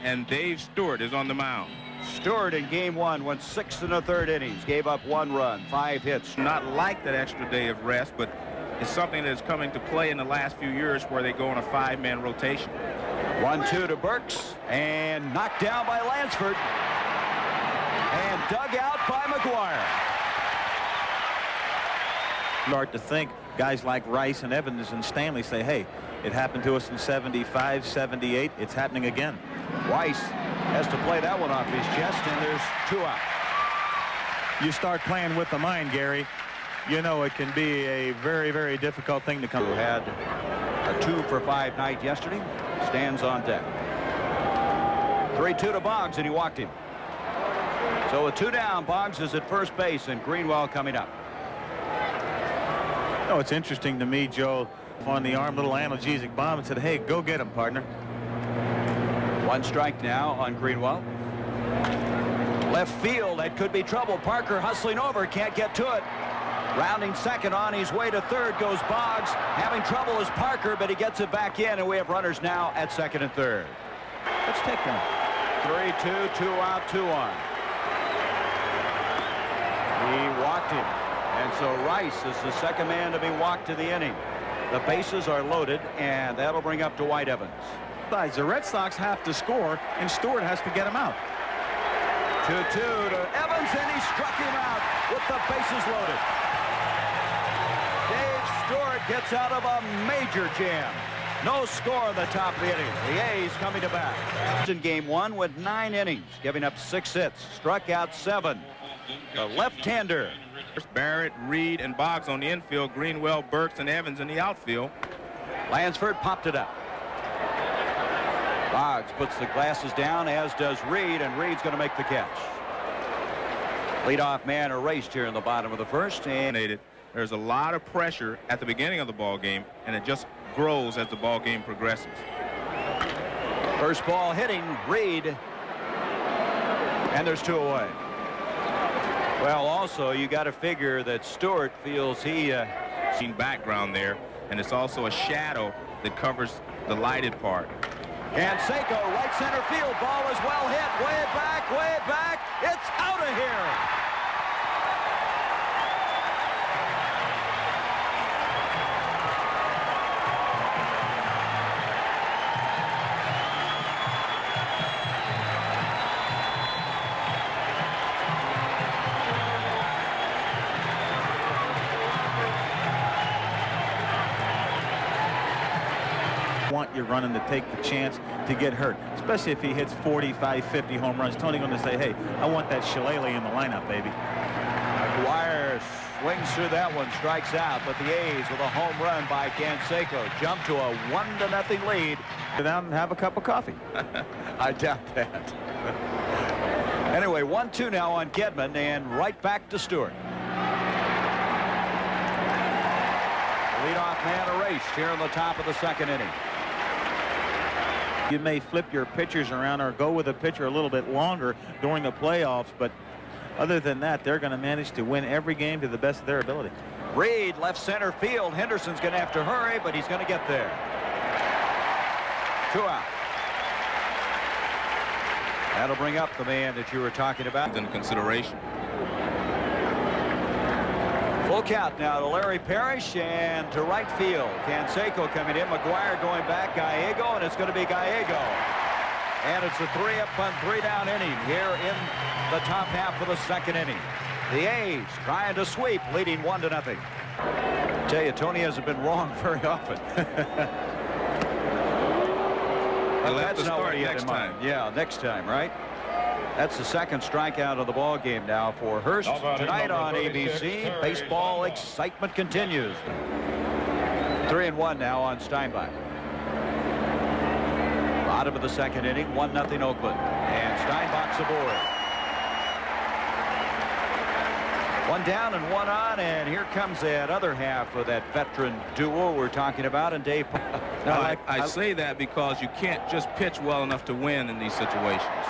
and Dave Stewart is on the mound. Stewart in game 1 went 6 1/3 innings, gave up 1 run, 5 hits. Not like that extra day of rest, but it's something that is coming to play in the last few years where they go on a 5-man rotation. 1-2 to Burks, and knocked down by Lansford, and dug out by McGuire. Start to think guys like Rice and Evans and Stanley say, hey, it happened to us in 75, 78. It's happening again. Rice has to play that one off his chest, and there's 2 out. You start playing with the mind, Gary. You know it can be a very, very difficult thing to come. Who had a 2 for 5 night yesterday, stands on deck. 3-2 to Boggs, and he walked him. So with 2 down, Boggs is at first base, and Greenwell coming up. Oh, it's interesting to me, Joe, on the arm, little analgesic bomb, and said, hey, go get him, partner. 1 strike now on Greenwell. Left field, that could be trouble. Parker hustling over, can't get to it. Rounding second, on his way to third goes Boggs. Having trouble is Parker, but he gets it back in, and we have runners now at second and third. Let's take one. 3-2, 2 out, 2 on. He walked him. And so Rice is the second man to be walked to the inning. The bases are loaded, and that'll bring up Dwight Evans. Besides, the Red Sox have to score, and Stewart has to get him out. 2-2 to Evans, and he struck him out with the bases loaded. Dave Stewart gets out of a major jam. No score in the top of the inning. The A's coming to bat. In game 1 with 9 innings, giving up 6 hits, struck out 7. The left-hander. Barrett, Reed, and Boggs on the infield. Greenwell, Burks, and Evans in the outfield. Lansford popped it up. Boggs puts the glasses down, as does Reed, and Reed's going to make the catch. Leadoff man erased here in the bottom of the first. And there's a lot of pressure at the beginning of the ball game, and it just grows as the ball game progresses. First ball hitting Reed, and there's 2 away. Well, also, you got to figure that Stewart feels he seen background there, and it's also a shadow that covers the lighted part. Canseco, right center field, ball is well hit, way back, it's out of here. Want you running to take the chance to get hurt, especially if he hits 45, 50 home runs. Tony going to say, hey, I want that shillelagh in the lineup, baby. McGuire swings through that one, strikes out, but the A's with a home run by Canseco jump to a 1-0 lead. Sit down and have a cup of coffee. I doubt that. Anyway, 1-2 now on Gedman, and right back to Stewart. Leadoff man erased here in the top of the second inning. You may flip your pitchers around or go with a pitcher a little bit longer during the playoffs, but other than that, they're going to manage to win every game to the best of their ability. Reed, left center field. Henderson's going to have to hurry, but he's going to get there. 2 out. That'll bring up the man that you were talking about. In consideration. Full count now to Larry Parrish and to right field. Canseco coming in. McGuire going back. Gallego, and it's going to be Gallego. And it's a 3-up and 3-down inning here in the top half of the second inning. The A's trying to sweep, leading 1-0. I tell you, Tony hasn't been wrong very often. That's not what he had in mind. Yeah, next time, right? That's the second strikeout of the ball game now for Hurst. Tonight on ABC, baseball excitement continues. 3-1 now on Steinbach. Bottom of the second inning, 1-0 Oakland. And Steinbach's aboard. 1 down and 1 on, and here comes that other half of that veteran duo we're talking about, and Dave. I say that because you can't just pitch well enough to win in these situations.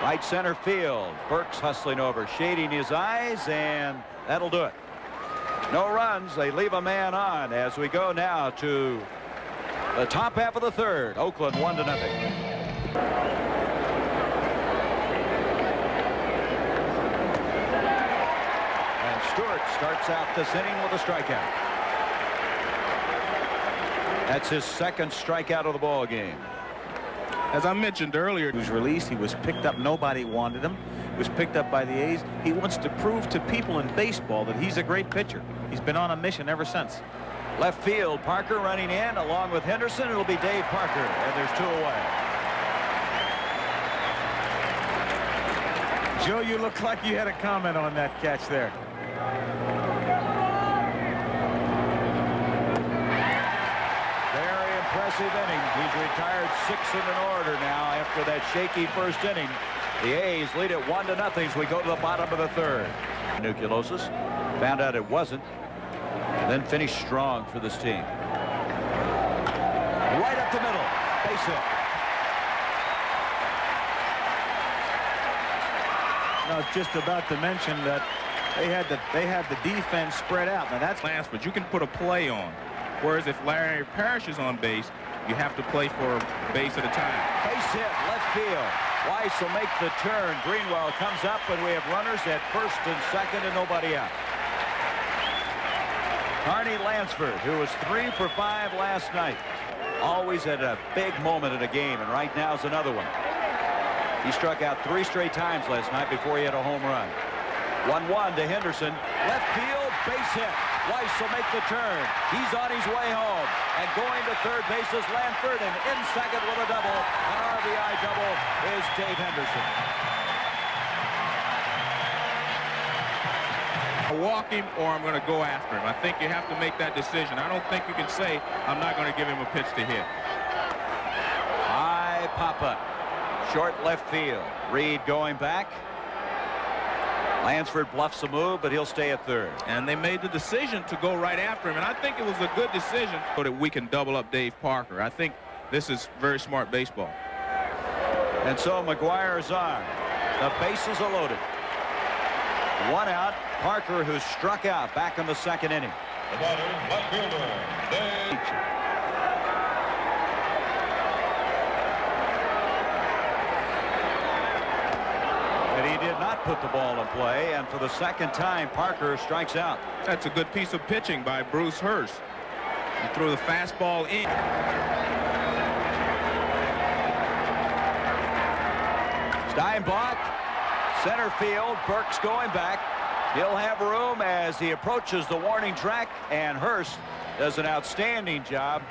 Right center field. Burks hustling over, shading his eyes, and that'll do it. No runs. They leave a man on as we go now to the top half of the third. Oakland 1-0. starts out this inning with a strikeout. That's his second strikeout of the ball game. As I mentioned earlier, He was released. He was picked up. Nobody wanted him. He was picked up by the A's. He wants to prove to people in baseball that he's a great pitcher. He's been on a mission ever since. Left field, Parker running in along with Henderson. It'll be Dave Parker, and there's 2 away. Joe, you look like you had a comment on that catch there. Very impressive inning. He's retired 6 in an order now after that shaky first inning. The A's lead it 1-0 as we go to the bottom of the 3rd. Nucleosis found out it wasn't, and then finished strong for this team. Right up the middle, base hit. I was just about to mention that they had the defense spread out. Now that's last, but you can put a play on. Whereas if Larry Parrish is on base, you have to play for a base at a time. Base hit, left field. Weiss will make the turn. Greenwell comes up, and we have runners at first and second and nobody out. Carney Lansford, who was 3 for 5 last night, always at a big moment in a game, and right now is another one. He struck out 3 straight times last night before he had a home run. 1-1 to Henderson. Left field, base hit. Weiss will make the turn. He's on his way home. And going to third base is Lansford, and in second with a double. An RBI double is Dave Henderson. I walk him or I'm going to go after him. I think you have to make that decision. I don't think you can say I'm not going to give him a pitch to hit. High pop-up. Short left field. Reed going back. Lansford bluffs a move, but he'll stay at third. And they made the decision to go right after him, and I think it was a good decision so that we can double up Dave Parker. I think this is very smart baseball. And so McGuire is on. The bases are loaded. 1 out. Parker, who struck out back in the 2nd inning. The batter, left fielder, Dave. But he did not put the ball in play, and for the 2nd time, Parker strikes out. That's a good piece of pitching by Bruce Hurst. He threw the fastball in. Steinbach, center field. Burke's going back. He'll have room as he approaches the warning track, and Hurst does an outstanding job.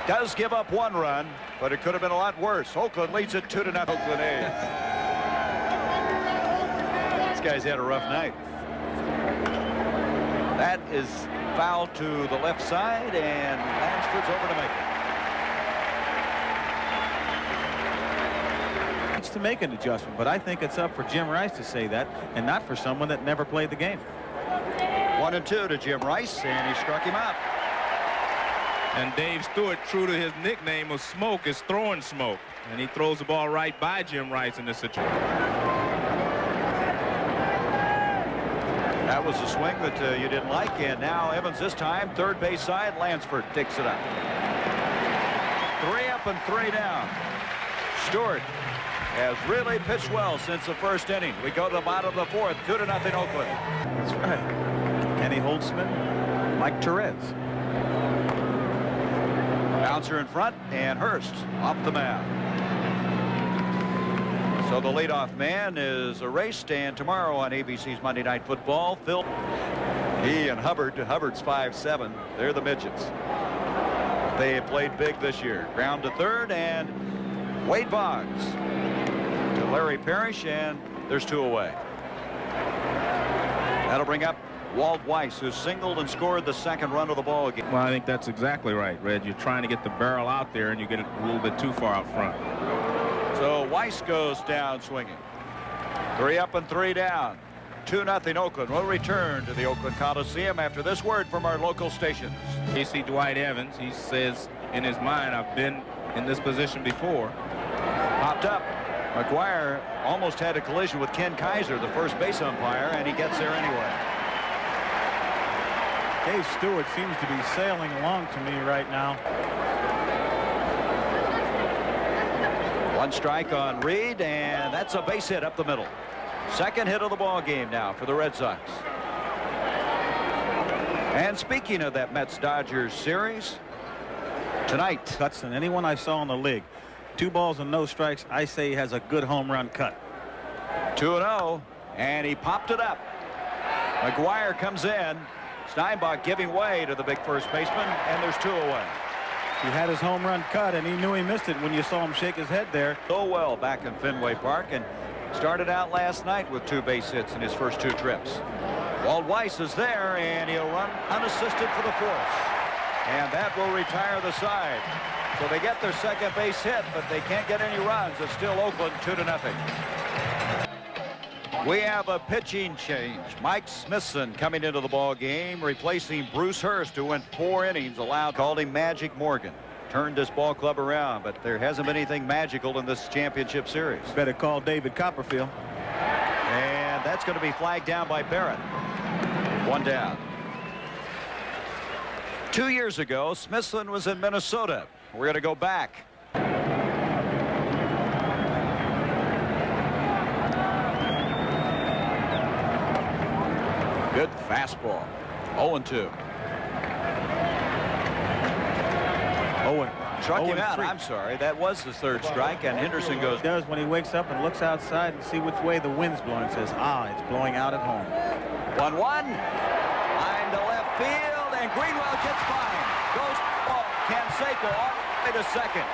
Does give up 1 run, but it could have been a lot worse. Oakland leads it 2-0. Oakland A. This guy's had a rough night. That is foul to the left side, and Lansford's over to make it. to make an adjustment, but I think it's up for Jim Rice to say that, and not for someone that never played the game. 1-2 to Jim Rice, and he struck him out. And Dave Stewart, true to his nickname of Smoke, is throwing smoke, and he throws the ball right by Jim Rice in this situation. That was a swing that you didn't like, and now Evans this time, third base side. Lansford takes it up. 3 up and 3 down. Stewart has really pitched well since the first inning. We go to the bottom of the 4th, 2-0 Oakland. That's right. Kenny Holtzman, Mike Torres. Bouncer in front, and Hurst off the mound. So the leadoff man is erased, and tomorrow on ABC's Monday Night Football, Phil. He and Hubbard. Hubbard's 5'7". They're the midgets. They have played big this year. Ground to third, and Wade Boggs to Larry Parrish, and there's 2 away. That'll bring up Walt Weiss, who singled and scored the 2nd run of the ball game. Well, I think that's exactly right, Red. You're trying to get the barrel out there, and you get it a little bit too far out front. So Weiss goes down swinging. 3 up and 3 down. 2-0 Oakland. We'll return to the Oakland Colosseum after this word from our local stations. You see Dwight Evans. He says in his mind, I've been in this position before. Popped up. McGuire almost had a collision with Ken Kaiser, the first base umpire, and he gets there anyway. Dave Stewart seems to be sailing along to me right now. 1 strike on Reed, and that's a base hit up the middle. 2nd hit of the ball game now for the Red Sox. And speaking of that Mets-Dodgers series, tonight, Cuts than anyone I saw in the league. 2 balls and no strikes. I say he has a good home run cut. 2-0, and he popped it up. McGuire comes in. Steinbach giving way to the big first baseman, and there's 2 away. He had his home run cut, and he knew he missed it when you saw him shake his head there. So well back in Fenway Park, and started out last night with 2 base hits in his first 2 trips. Walt Weiss is there, and he'll run unassisted for the 4th. And that will retire the side. So they get their second base hit, but they can't get any runs. It's still Oakland 2-0. We have a pitching change. Mike Smithson coming into the ball game, replacing Bruce Hurst, who went 4 innings, called him Magic Morgan. Turned this ball club around, but there hasn't been anything magical in this championship series. Better call David Copperfield. And that's going to be flagged down by Barrett. 1 down. 2 years ago, Smithson was in Minnesota. We're going to go back. Good fastball. 0-2. Owen. Struck him 0-3. out. I'm sorry. That was his 3rd strike, and Henderson goes. He does when he wakes up and looks outside and see which way the wind's blowing. Says, it's blowing out at home. 1-1. Line to left field, and Greenwell gets by him. Goes Canseco all the way to second.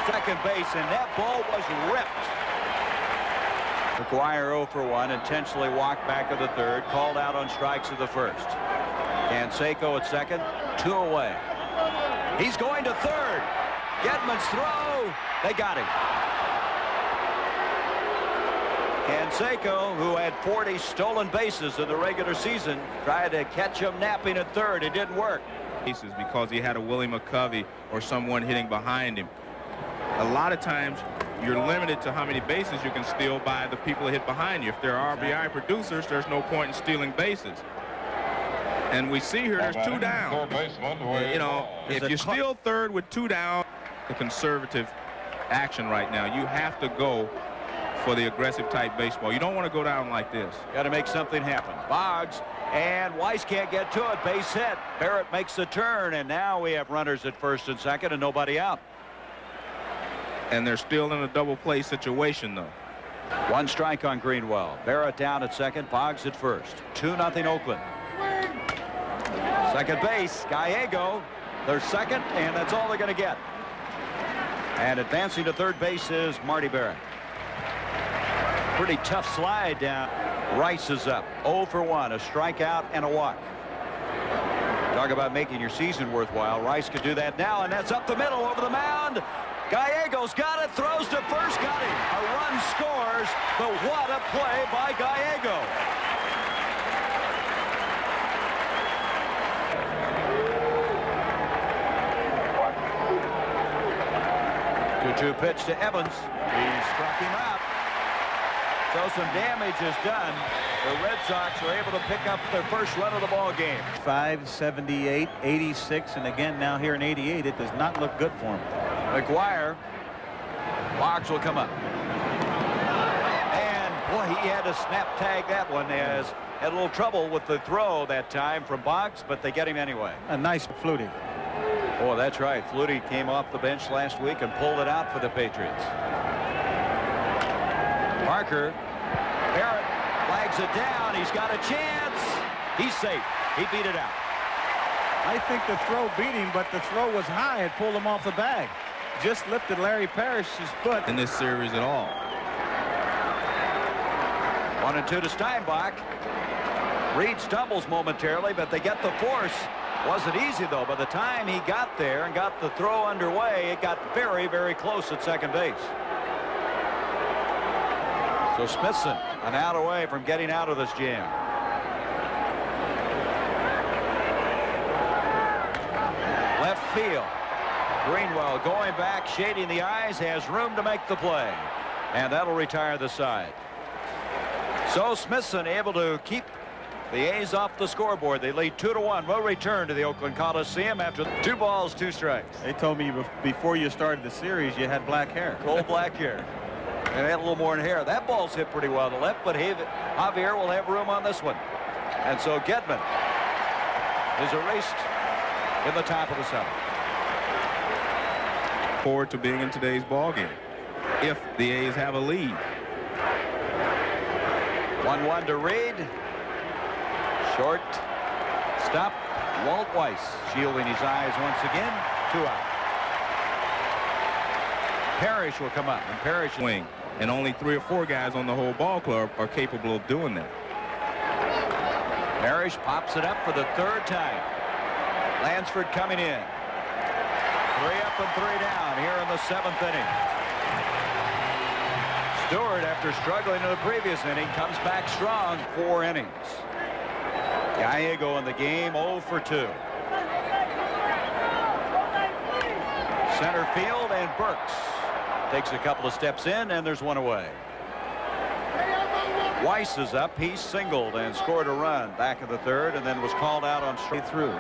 Second base, and that ball was ripped. McGuire 0 for 1, intentionally walked back to the 3rd, called out on strikes of the 1st. Canseco at second, 2 away. He's going to 3rd. Gedman's throw. They got him. Canseco, who had 40 stolen bases in the regular season, tried to catch him napping at 3rd. It didn't work. Because he had a Willie McCovey or someone hitting behind him. A lot of times you're limited to how many bases you can steal by the people that hit behind you. If they're RBI producers, there's no point in stealing bases. And we see here there's 2 down. You know, if you steal 3rd with 2 down, the conservative action right now, you have to go for the aggressive type baseball. You don't want to go down like this. Got to make something happen. Boggs, and Weiss can't get to it. Base hit. Barrett makes the turn, and now we have runners at 1st and 2nd and nobody out. And they're still in a double play situation, though. 1 strike on Greenwell. Barrett down at 2nd. Boggs at 1st. 2-0 Oakland. Second base, Gallego. They're 2nd, and that's all they're going to get. And advancing to 3rd base is Marty Barrett. Pretty tough slide down. Rice is up. 0 for 1. A strikeout and a walk. Talk about making your season worthwhile. Rice could do that now, and that's up the middle over the mound. Gallego's got it, throws to 1st, got him. A run scores, but what a play by Gallego. Two pitch to Evans. He struck him out. So some damage is done. The Red Sox are able to pick up their 1st run of the ball game. 578, 86, and again now here in 88, it does not look good for him. McGuire. Boggs will come up. And boy, he had to snap tag that one, as had a little trouble with the throw that time from Boggs, but they get him anyway. A nice Flutie. Oh, that's right. Flutie came off the bench last week and pulled it out for the Patriots. Parker. Barrett flags it down. He's got a chance. He's safe. He beat it out. I think the throw beat him, but the throw was high. It pulled him off the bag. Just lifted Larry Parrish's foot. In this series at all. 1-2 to Steinbach. Reed stumbles momentarily, but they get the force. Wasn't easy, though. By the time he got there and got the throw underway, it got very, very close at 2nd base. So Smithson, an out away from getting out of this jam. Left field. Greenwell going back, shading the eyes, has room to make the play. And that'll retire the side. So Smithson able to keep the A's off the scoreboard. They lead 2-1. We'll return to the Oakland Coliseum after 2 balls, 2 strikes. They told me before you started the series you had black hair. Old black hair. And had a little more in hair. That ball's hit pretty well to left, but Javier will have room on this one. And so Gedman is erased in the top of the 7th. Forward to being in today's ball game if the A's have a lead. 1-1 to Reed. Short stop. Walt Weiss shielding his eyes once again. 2 out. Parrish will come up, and Parrish Swing, and only 3 or 4 guys on the whole ball club are capable of doing that. Parrish pops it up for the 3rd time. Lansford coming in. 3 up and 3 down here in the 7th inning. Stewart, after struggling in the previous inning, comes back strong. 4 innings. Gallego in the game, 0 for 2. Center field, and Burks takes a couple of steps in, and there's 1 away. Weiss is up. He singled and scored a run back in the 3rd, and then was called out on straight through.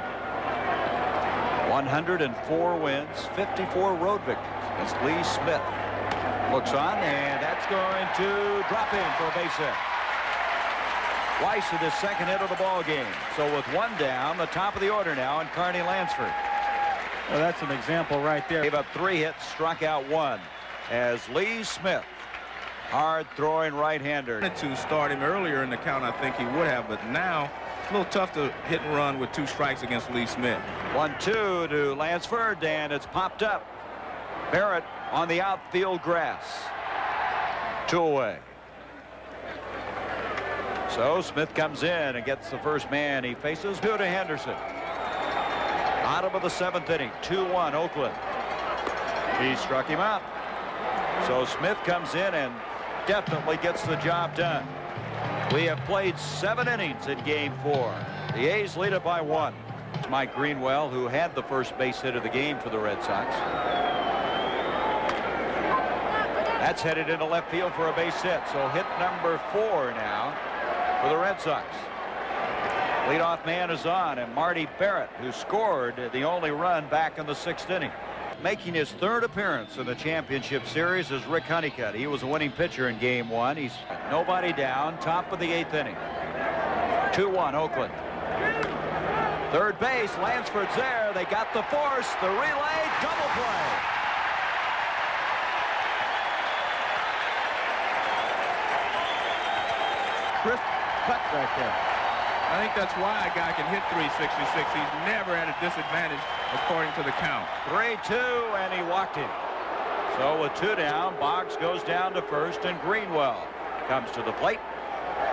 104 wins, 54 road victories against Lee Smith. Looks on, and that's going to drop in for a base hit. Weiss with his 2nd hit of the ball game. So with 1 down, the top of the order now, and Carney Lansford. Well, that's an example right there. Gave up 3 hits, struck out 1, as Lee Smith, hard-throwing right-hander. To start him earlier in the count, I think he would have, but now it's a little tough to hit and run with 2 strikes against Lee Smith. 1-2 to Lansford, and it's popped up. Barrett on the outfield grass. 2 away. So Smith comes in and gets the first man he faces. 2 to Henderson. Bottom of the 7th inning. 2-1 Oakland. He struck him out. So Smith comes in and definitely gets the job done. We have played 7 innings in game 4. The A's lead it by 1. It's Mike Greenwell, who had the first base hit of the game for the Red Sox. That's headed into left field for a base hit. So hit number 4 now for the Red Sox. Leadoff man is on, and Marty Barrett, who scored the only run back in the 6th inning. Making his 3rd appearance in the championship series is Rick Honeycutt. He was a winning pitcher in game 1. He's nobody down, top of the 8th inning. 2-1 Oakland. 3rd base, Lansford's there. They got the force, the relay, double play. Crisp cut right there. I think that's why a guy can hit 366. He's never at a disadvantage according to the count. 3-2, and he walked him. So with 2 down, Boggs goes down to 1st, and Greenwell comes to the plate.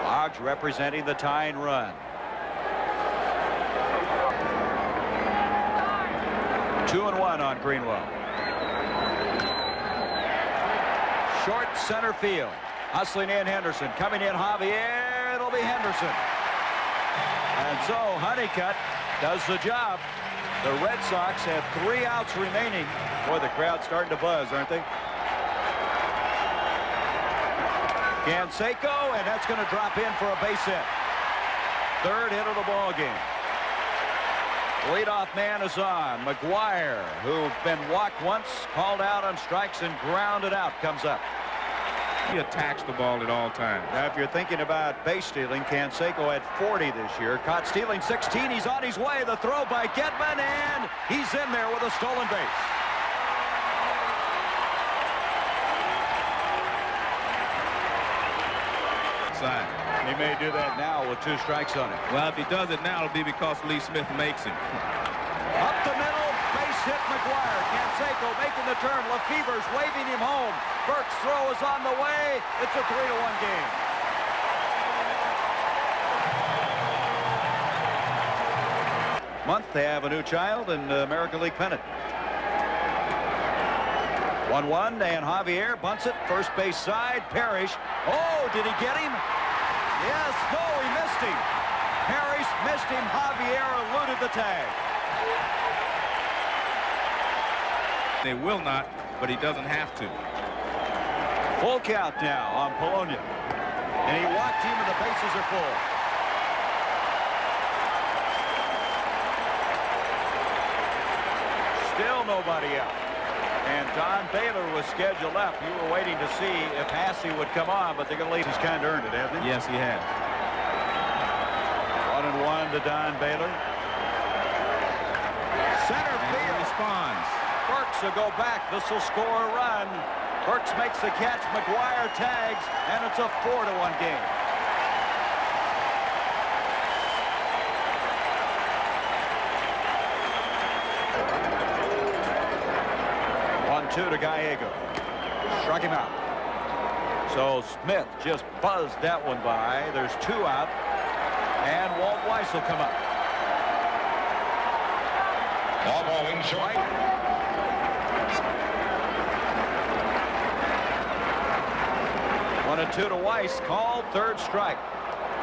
Boggs representing the tying run. 2-1 on Greenwell. Short center field. Hustling in Henderson. Coming in Javier. It'll be Henderson. And so Honeycutt does the job. The Red Sox have 3 outs remaining. Boy, the crowd's starting to buzz, aren't they? Canseco, and that's going to drop in for a base hit. 3rd hit of the ball game. Leadoff man is on. McGuire, who's been walked once, called out on strikes and grounded out, comes up. He attacks the ball at all times. Now, if you're thinking about base stealing, Canseco had 40 this year. Caught stealing 16. He's on his way. The throw by Gedman, and he's in there with a stolen base. Side. He may do that now with 2 strikes on him. Well, if he does it now, it'll be because Lee Smith makes him. Up the middle, base hit McGuire. Canseco making the turn. Lefever's waving him home. Burke's throw is on the way. It's a 3-1 game. Month they have a new child in the American League Pennant. 1-1, and Javier bunts it. First base side. Parrish. Oh, did he get him? Yes. No, he missed him. Parrish missed him. Javier eluded the tag. They will not, but he doesn't have to. Full count now on Polonia. And he walked him, and the bases are full. Still nobody out. And Don Baylor was scheduled up. You were waiting to see if Hassey would come on, but they're going to leave. He's kind of earned it, hasn't he? Yes, he has. 1-1 to Don Baylor. Center field. Responds. Burks will go back. This will score a run. Burks makes the catch. McGuire tags, and it's a 4-1 game. 1-2 to Gallego. Struck him out. So Smith just buzzed that one by. There's 2 out. And Walt Weiss will come up. Ball bowling short. 1-2 to Weiss, called, 3rd strike.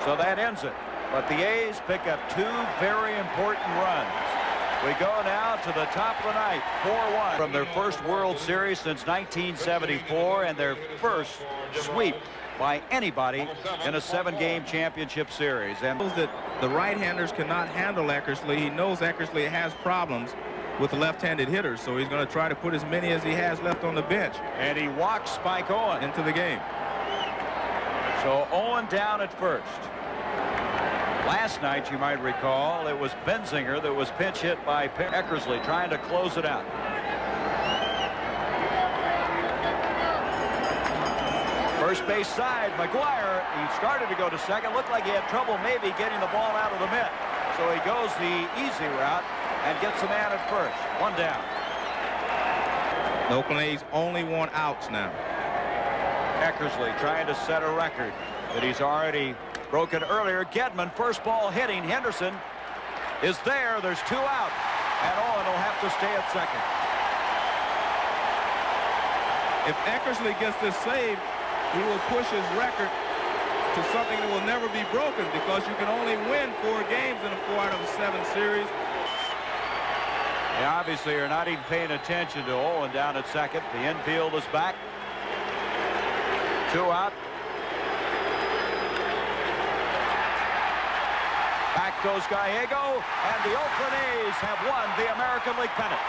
So that ends it. But the A's pick up 2 very important runs. We go now to the top of the ninth, 4-1. From their first World Series since 1974 and their first sweep by anybody in a 7-game championship series. And Knows that the right-handers cannot handle Eckersley. He knows Eckersley has problems with left-handed hitters, so he's going to try to put as many as he has left on the bench. And he walks Spike Owen into the game. So Owen down at first. Last night, you might recall, it was Benzinger that was pinch hit by Eckersley trying to close it out. First base side, McGuire, he started to go to second. Looked like he had trouble maybe getting the ball out of the mitt. So he goes the easy route and gets the man at first. 1 down. The Oakland A's only want outs now. Eckersley trying to set a record that he's already broken earlier. Gedman, first ball hitting. Henderson is there. There's 2 out. And Owen will have to stay at second. If Eckersley gets this save, he will push his record to something that will never be broken, because you can only win 4 games in a 4 out of 7 series. They obviously are not even paying attention to Owen down at second. The infield is back. 2 out. Back goes Gallego, and the Oakland A's have won the American League Pennant.